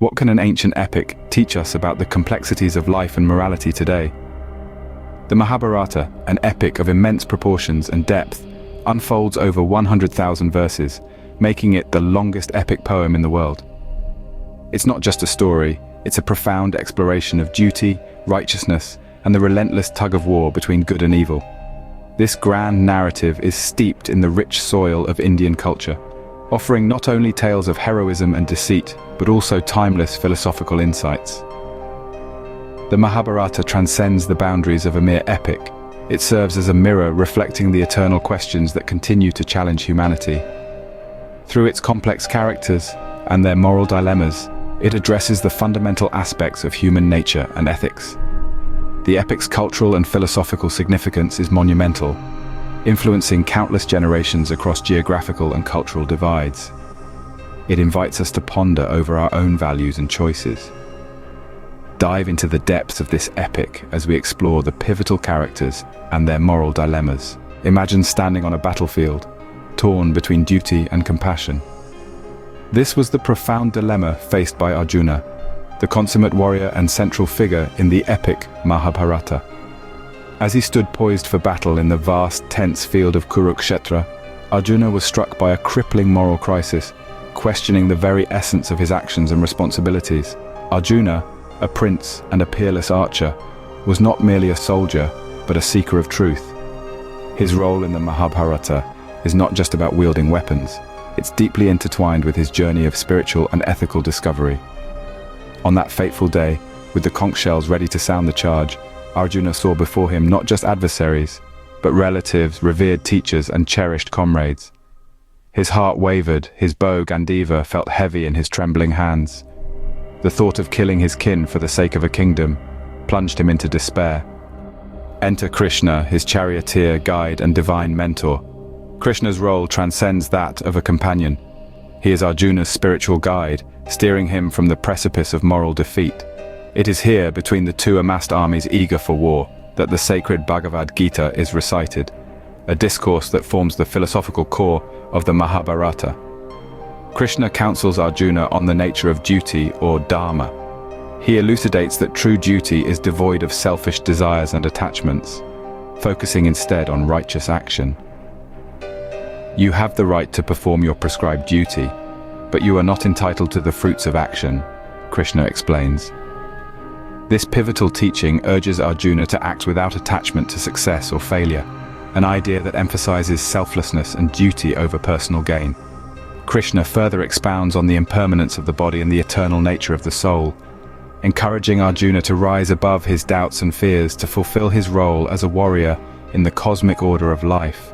What can an ancient epic teach us about the complexities of life and morality today? The Mahabharata, an epic of immense proportions and depth, unfolds over 100,000 verses, making it the longest epic poem in the world. It's not just a story, it's a profound exploration of duty, righteousness, and the relentless tug-of-war between good and evil. This grand narrative is steeped in the rich soil of Indian culture, offering not only tales of heroism and deceit, but also timeless philosophical insights. The Mahabharata transcends the boundaries of a mere epic. It serves as a mirror reflecting the eternal questions that continue to challenge humanity. Through its complex characters and their moral dilemmas, it addresses the fundamental aspects of human nature and ethics. The epic's cultural and philosophical significance is monumental, influencing countless generations across geographical and cultural divides. It invites us to ponder over our own values and choices. Dive into the depths of this epic as we explore the pivotal characters and their moral dilemmas. Imagine standing on a battlefield, torn between duty and compassion. This was the profound dilemma faced by Arjuna, the consummate warrior and central figure in the epic Mahabharata. As he stood poised for battle in the vast, tense field of Kurukshetra, Arjuna was struck by a crippling moral crisis, questioning the very essence of his actions and responsibilities. Arjuna, a prince and a peerless archer, was not merely a soldier, but a seeker of truth. His role in the Mahabharata is not just about wielding weapons, it's deeply intertwined with his journey of spiritual and ethical discovery. On that fateful day, with the conch shells ready to sound the charge, Arjuna saw before him not just adversaries, but relatives, revered teachers, and cherished comrades. His heart wavered, his bow Gandiva felt heavy in his trembling hands. The thought of killing his kin for the sake of a kingdom plunged him into despair. Enter Krishna, his charioteer, guide, and divine mentor. Krishna's role transcends that of a companion. He is Arjuna's spiritual guide, steering him from the precipice of moral defeat. It is here, between the two amassed armies eager for war, that the sacred Bhagavad Gita is recited, a discourse that forms the philosophical core of the Mahabharata. Krishna counsels Arjuna on the nature of duty or dharma. He elucidates that true duty is devoid of selfish desires and attachments, focusing instead on righteous action. You have the right to perform your prescribed duty, but you are not entitled to the fruits of action, Krishna explains. This pivotal teaching urges Arjuna to act without attachment to success or failure, an idea that emphasizes selflessness and duty over personal gain. Krishna further expounds on the impermanence of the body and the eternal nature of the soul, encouraging Arjuna to rise above his doubts and fears to fulfill his role as a warrior in the cosmic order of life.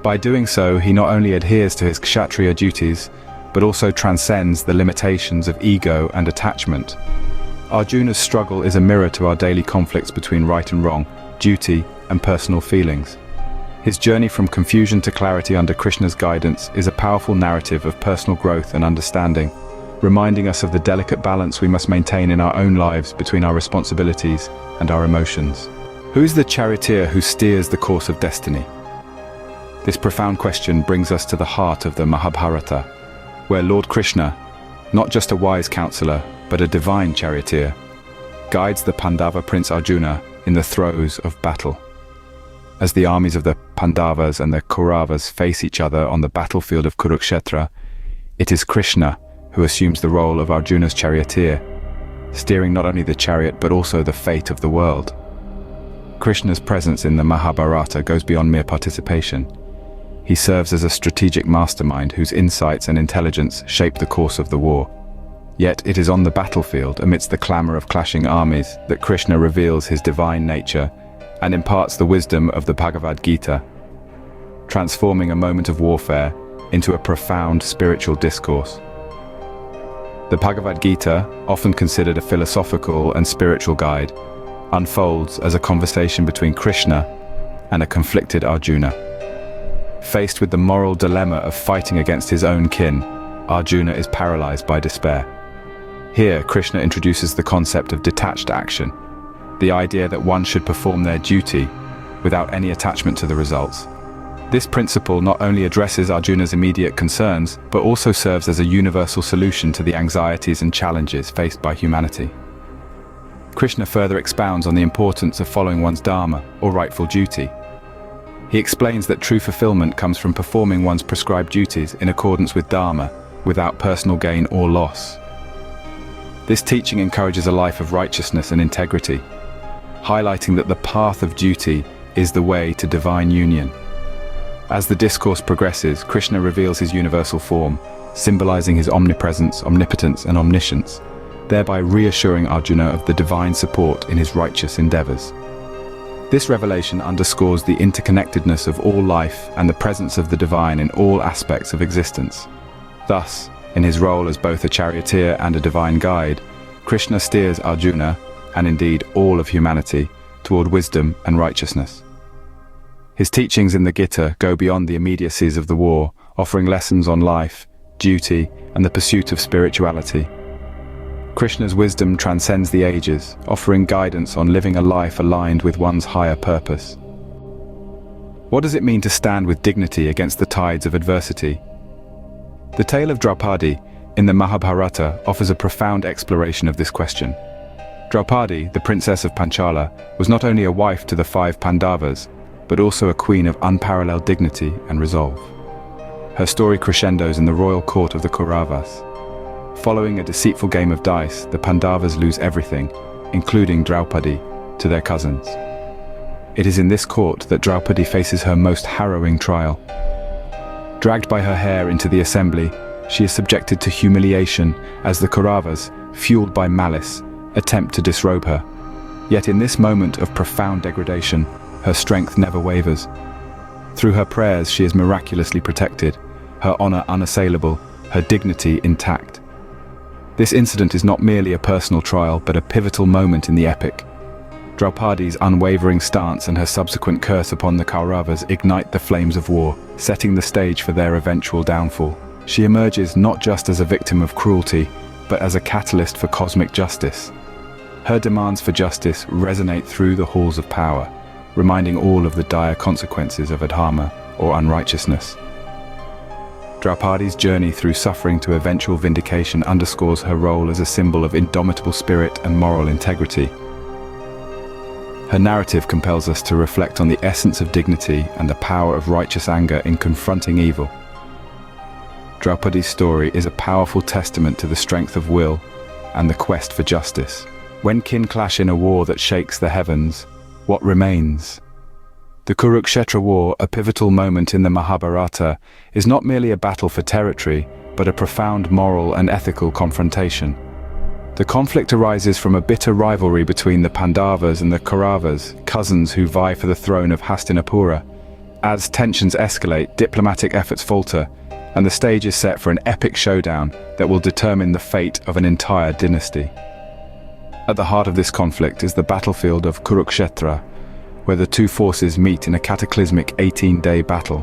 By doing so, he not only adheres to his kshatriya duties, but also transcends the limitations of ego and attachment. Arjuna's struggle is a mirror to our daily conflicts between right and wrong, duty and personal feelings. His journey from confusion to clarity under Krishna's guidance is a powerful narrative of personal growth and understanding, reminding us of the delicate balance we must maintain in our own lives between our responsibilities and our emotions. Who is the charioteer who steers the course of destiny? This profound question brings us to the heart of the Mahabharata, where Lord Krishna, not just a wise counselor, but a divine charioteer, guides the Pandava prince Arjuna in the throes of battle. As the armies of the Pandavas and the Kauravas face each other on the battlefield of Kurukshetra, it is Krishna who assumes the role of Arjuna's charioteer, steering not only the chariot but also the fate of the world. Krishna's presence in the Mahabharata goes beyond mere participation. He serves as a strategic mastermind whose insights and intelligence shape the course of the war. Yet it is on the battlefield, amidst the clamor of clashing armies, that Krishna reveals his divine nature and imparts the wisdom of the Bhagavad Gita, transforming a moment of warfare into a profound spiritual discourse. The Bhagavad Gita, often considered a philosophical and spiritual guide, unfolds as a conversation between Krishna and a conflicted Arjuna. Faced with the moral dilemma of fighting against his own kin, Arjuna is paralyzed by despair. Here, Krishna introduces the concept of detached action, the idea that one should perform their duty without any attachment to the results. This principle not only addresses Arjuna's immediate concerns, but also serves as a universal solution to the anxieties and challenges faced by humanity. Krishna further expounds on the importance of following one's dharma, or rightful duty. He explains that true fulfillment comes from performing one's prescribed duties in accordance with dharma, without personal gain or loss. This teaching encourages a life of righteousness and integrity, highlighting that the path of duty is the way to divine union. As the discourse progresses, Krishna reveals his universal form, symbolizing his omnipresence, omnipotence, and omniscience, thereby reassuring Arjuna of the divine support in his righteous endeavors. This revelation underscores the interconnectedness of all life and the presence of the divine in all aspects of existence. Thus, in his role as both a charioteer and a divine guide, Krishna steers Arjuna, and indeed all of humanity, toward wisdom and righteousness. His teachings in the Gita go beyond the immediacies of the war, offering lessons on life, duty, and the pursuit of spirituality. Krishna's wisdom transcends the ages, offering guidance on living a life aligned with one's higher purpose. What does it mean to stand with dignity against the tides of adversity? The tale of Draupadi in the Mahabharata offers a profound exploration of this question. Draupadi, the princess of Panchala, was not only a wife to the 5 Pandavas, but also a queen of unparalleled dignity and resolve. Her story crescendos in the royal court of the Kauravas. Following a deceitful game of dice, the Pandavas lose everything, including Draupadi, to their cousins. It is in this court that Draupadi faces her most harrowing trial. Dragged by her hair into the assembly, she is subjected to humiliation as the Kauravas, fueled by malice, attempt to disrobe her. Yet in this moment of profound degradation, her strength never wavers. Through her prayers, she is miraculously protected, her honor unassailable, her dignity intact. This incident is not merely a personal trial, but a pivotal moment in the epic. Draupadi's unwavering stance and her subsequent curse upon the Kauravas ignite the flames of war, setting the stage for their eventual downfall. She emerges not just as a victim of cruelty, but as a catalyst for cosmic justice. Her demands for justice resonate through the halls of power, reminding all of the dire consequences of adharma, or unrighteousness. Draupadi's journey through suffering to eventual vindication underscores her role as a symbol of indomitable spirit and moral integrity. Her narrative compels us to reflect on the essence of dignity and the power of righteous anger in confronting evil. Draupadi's story is a powerful testament to the strength of will and the quest for justice. When kin clash in a war that shakes the heavens, what remains? The Kurukshetra war, a pivotal moment in the Mahabharata, is not merely a battle for territory, but a profound moral and ethical confrontation. The conflict arises from a bitter rivalry between the Pandavas and the Kauravas, cousins who vie for the throne of Hastinapura. As tensions escalate, diplomatic efforts falter, and the stage is set for an epic showdown that will determine the fate of an entire dynasty. At the heart of this conflict is the battlefield of Kurukshetra, where the two forces meet in a cataclysmic 18-day battle.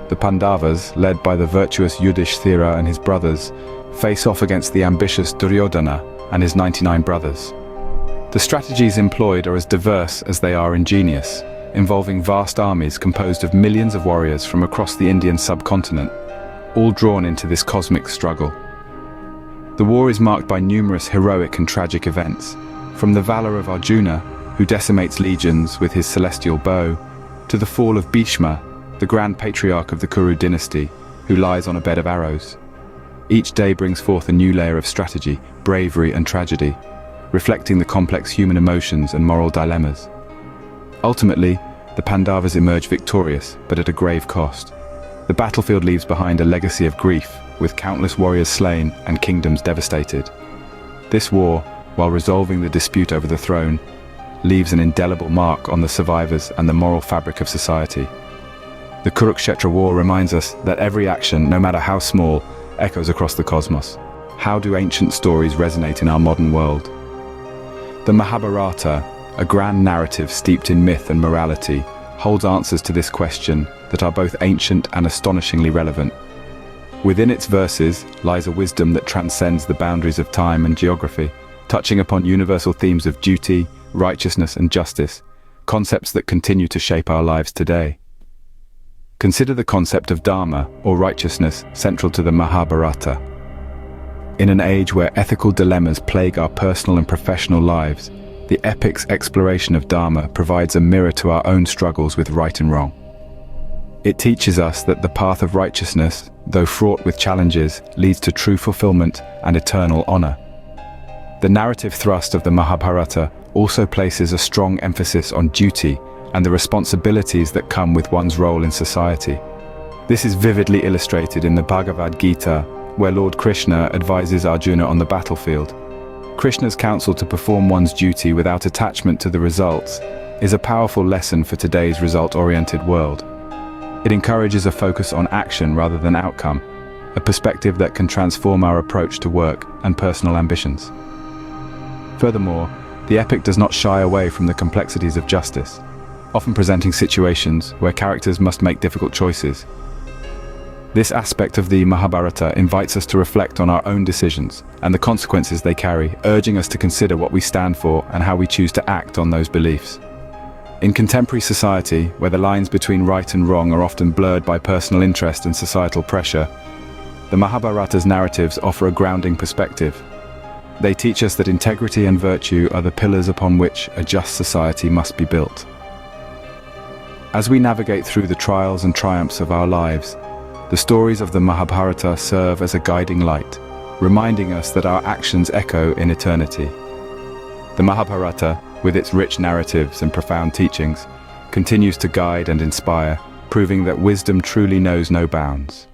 The Pandavas, led by the virtuous Yudhishthira and his brothers, face off against the ambitious Duryodhana and his 99 brothers. The strategies employed are as diverse as they are ingenious, involving vast armies composed of millions of warriors from across the Indian subcontinent, all drawn into this cosmic struggle. The war is marked by numerous heroic and tragic events, from the valor of Arjuna, who decimates legions with his celestial bow, to the fall of Bhishma, the grand patriarch of the Kuru dynasty, who lies on a bed of arrows. Each day brings forth a new layer of strategy, bravery and tragedy, reflecting the complex human emotions and moral dilemmas. Ultimately, the Pandavas emerge victorious, but at a grave cost. The battlefield leaves behind a legacy of grief, with countless warriors slain and kingdoms devastated. This war, while resolving the dispute over the throne, leaves an indelible mark on the survivors and the moral fabric of society. The Kurukshetra war reminds us that every action, no matter how small, echoes across the cosmos. How do ancient stories resonate in our modern world? The Mahabharata, a grand narrative steeped in myth and morality, holds answers to this question that are both ancient and astonishingly relevant. Within its verses lies a wisdom that transcends the boundaries of time and geography, touching upon universal themes of duty, righteousness and justice, concepts that continue to shape our lives today. Consider the concept of dharma, or righteousness, central to the Mahabharata. In an age where ethical dilemmas plague our personal and professional lives, the epic's exploration of dharma provides a mirror to our own struggles with right and wrong. It teaches us that the path of righteousness, though fraught with challenges, leads to true fulfillment and eternal honor. The narrative thrust of the Mahabharata also places a strong emphasis on duty and the responsibilities that come with one's role in society. This is vividly illustrated in the Bhagavad Gita, where Lord Krishna advises Arjuna on the battlefield. Krishna's counsel to perform one's duty without attachment to the results is a powerful lesson for today's result-oriented world. It encourages a focus on action rather than outcome, a perspective that can transform our approach to work and personal ambitions. Furthermore, the epic does not shy away from the complexities of justice, often presenting situations where characters must make difficult choices. This aspect of the Mahabharata invites us to reflect on our own decisions and the consequences they carry, urging us to consider what we stand for and how we choose to act on those beliefs. In contemporary society, where the lines between right and wrong are often blurred by personal interest and societal pressure, the Mahabharata's narratives offer a grounding perspective. They teach us that integrity and virtue are the pillars upon which a just society must be built. As we navigate through the trials and triumphs of our lives, the stories of the Mahabharata serve as a guiding light, reminding us that our actions echo in eternity. The Mahabharata, with its rich narratives and profound teachings, continues to guide and inspire, proving that wisdom truly knows no bounds.